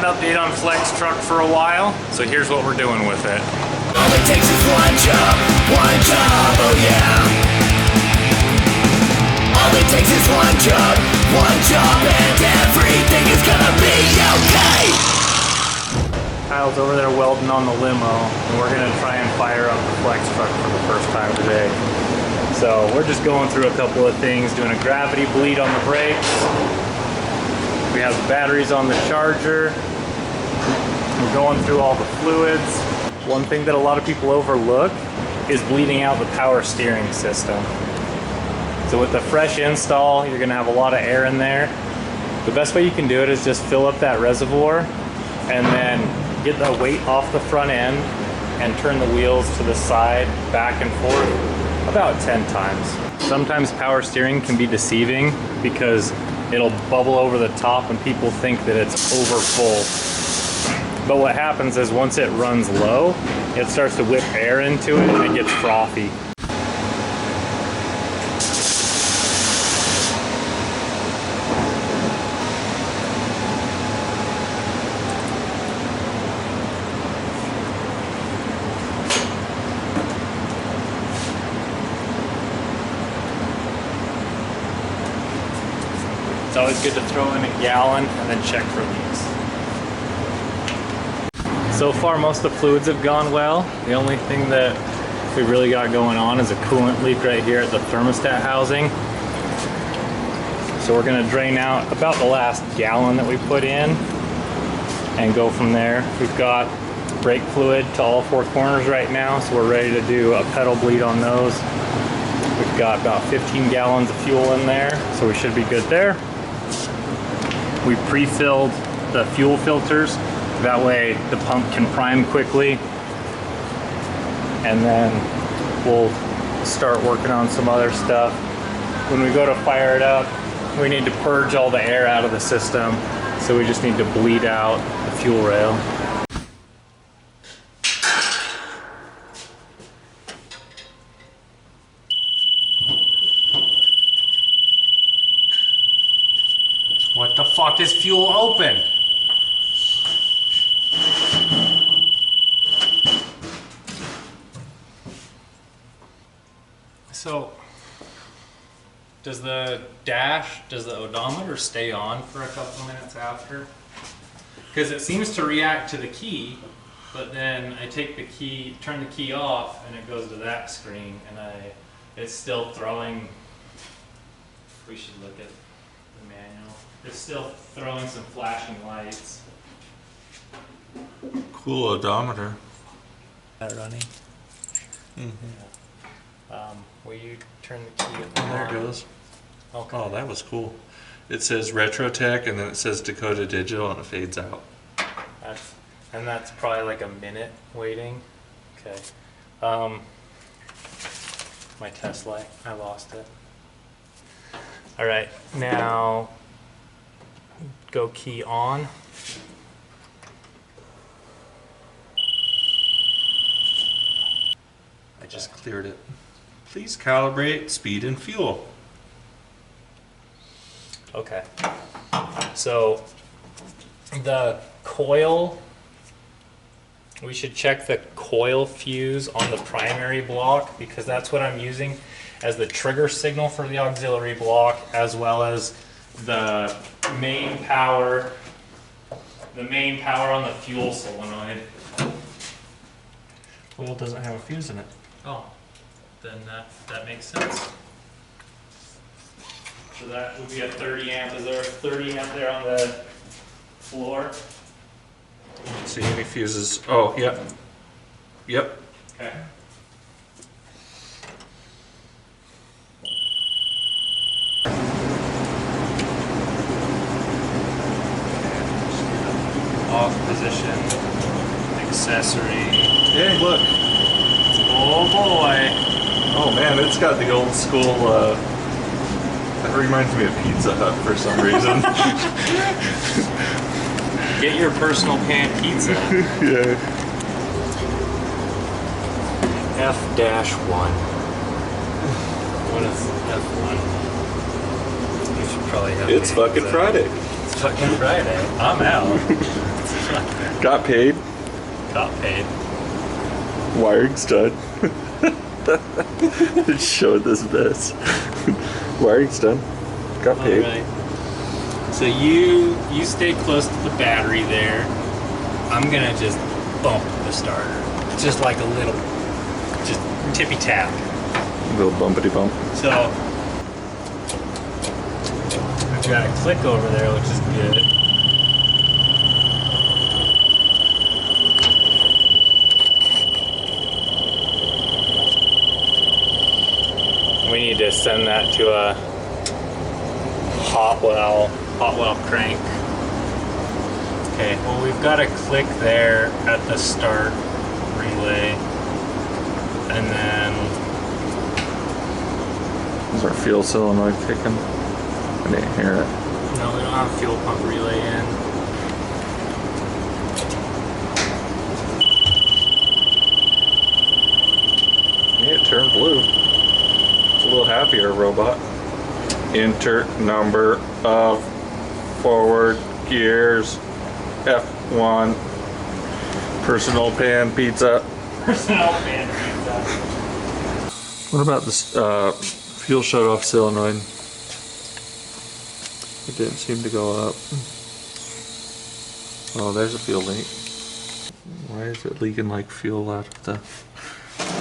update on Flex Truck for a while, so here's what we're doing with it. All it takes is one job, oh yeah. All it takes is one job, and everything is gonna be okay. Kyle's over there welding on the limo, and we're gonna try and fire up the Flex Truck for the first time today. So we're just going through a couple of things, doing a gravity bleed on the brakes. We have the batteries on the charger. We're going through all the fluids. One thing that a lot of people overlook is bleeding out the power steering system. So with the fresh install, you're gonna have a lot of air in there. The best way you can do it is just fill up that reservoir and then get the weight off the front end and turn the wheels to the side, back and forth, about 10 times. Sometimes power steering can be deceiving because it'll bubble over the top and people think that it's over full. But what happens is once it runs low, it starts to whip air into it and it gets frothy. It's always good to throw in a gallon and then check for leaks. So far, most of the fluids have gone well. The only thing that we really got going on is a coolant leak right here at the thermostat housing. So we're gonna drain out about the last gallon that we put in and go from there. We've got brake fluid to all 4 corners right now, so we're ready to do a pedal bleed on those. We've got about 15 gallons of fuel in there, so we should be good there. We pre-filled the fuel filters, that way the pump can prime quickly. And then we'll start working on some other stuff. When we go to fire it up, we need to purge all the air out of the system, so we just need to bleed out the fuel rail. What the fuck is fuel open? So, does the odometer stay on for a couple minutes after? Because it seems to react to the key, but then I take the key, turn the key off, and it goes to that screen, and it's still throwing. We should look at the manual. It's still throwing some flashing lights. Cool odometer. That running? Mm-hmm. Yeah. Will you turn the key on? There it goes. Okay. Oh, that was cool. It says Retrotech and then it says Dakota Digital and it fades out. That's probably like a minute waiting. Okay. My test light, I lost it. All right, now go key on. I just cleared it. Please calibrate speed and fuel. Okay. So the coil, we should check the coil fuse on the primary block because that's what I'm using as the trigger signal for the auxiliary block, as well as the main power on the fuel solenoid. Coil doesn't have a fuse in it. Oh, then that makes sense. So that would be a 30 amp. Is there a 30 amp there on the floor? See any fuses? Oh, yep. Yep. Okay. Off position, accessory. Hey, look. Oh boy. Oh man, it's got the old school, that reminds me of Pizza Hut for some reason. Get your personal pan pizza. Yeah. F-1. What is F1? You should probably have. It's fucking Friday. It's fucking Friday. I'm out. Got paid. Got paid. Wiring's done. It showed this mess. Wiring's done. Got paid. Alright. So you stay close to the battery there. I'm gonna just bump the starter. Just like a little, just tippy tap. A little bumpity bump. So I've got a click over there, which is good. We need to send that to a hot well crank. Okay, well we've got a click there at the start relay, and then Is our fuel solenoid kicking? I didn't hear it. no, we don't have a fuel pump relay in. Yeah, it turned blue. It's a little happier robot. Enter number of forward gears. F1. Personal pan pizza. Personal pan pizza. What about this fuel shut off solenoid? It didn't seem to go up. Oh, there's a fuel leak. Why is it leaking like fuel out of the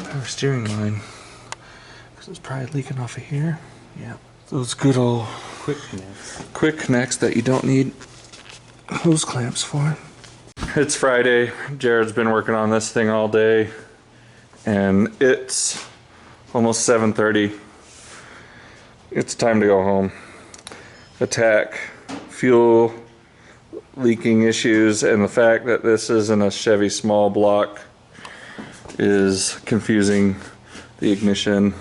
power steering line? Because it's probably leaking off of here. Yeah. Those good old Quick connects. quick connects that you don't need hose clamps for. It's Friday. Jared's been working on this thing all day, and it's almost 7:30. It's time to go home. Attack fuel leaking issues, and the fact that this isn't a Chevy small block is confusing the ignition.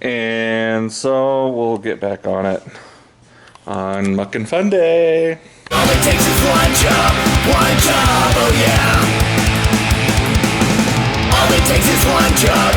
And so we'll get back on it on Muckin' Fun Day. All it takes is one job, oh yeah. All it takes is one job,